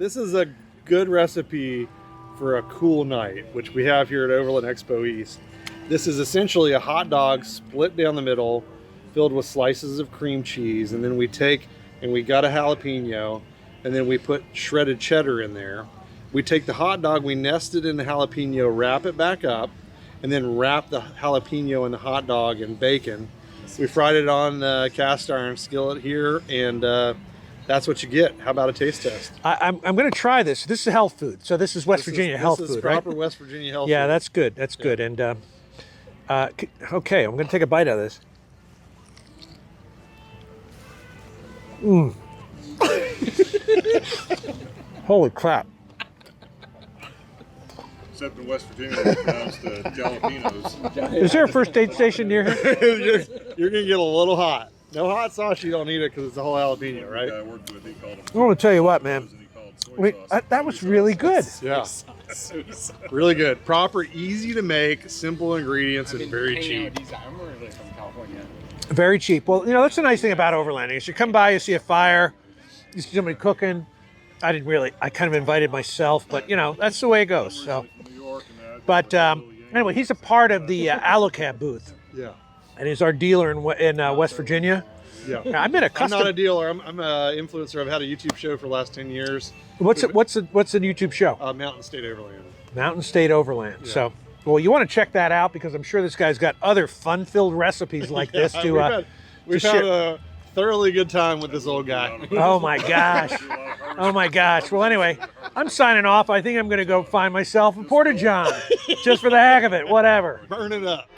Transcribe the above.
This is a good recipe for a cool night, which we have here at Overland Expo East. This is essentially a hot dog split down the middle, filled with slices of cream cheese, and then we take and we got a jalapeno, and then we put shredded cheddar in there. We take the hot dog, we nest it in the jalapeno, wrap it back up, and then wrap the jalapeno in the hot dog in bacon. We fried it on the cast iron skillet here, and that's what you get. How about a taste test? I'm going to try this. This is health food. So this is West Virginia health food, right? This is proper West Virginia health food. Yeah, that's good. That's good. And okay, I'm going to take a bite out of this. Holy crap. Except in West Virginia, they pronounce the jalapenos. Is there a first aid station near here? You're going to get a little hot. No hot sauce, you don't need it because it's a whole jalapeno, right? The guy I worked with, he called them. I want to tell you what, man. and he called soy Wait, sauce. that was really good. Yeah, really good. Proper, easy to make, simple ingredients, and very cheap. I'm originally from California. Very cheap. Well, you know, that's the nice thing about overlanding is you come by, you see a fire, you see somebody cooking. I kind of invited myself, but you know, that's the way it goes. So, New York and that. but anyway, he's a part of the Allocab booth, Yeah, and he's our dealer in West Virginia. yeah. I'm in a I'm custom. not a dealer. I'm an influencer. I've had a YouTube show for the last 10 years. What's the YouTube show? Mountain State Overland. Mountain State Overland. Yeah. So, well, you want to check that out because I'm sure this guy's got other fun-filled recipes like this to. We've to had share. a thoroughly good time with this old guy. Oh my gosh. Oh my gosh. Well, anyway, I'm signing off. I think I'm going to go find myself a Porta John just for the heck of it. Whatever. Burn it up.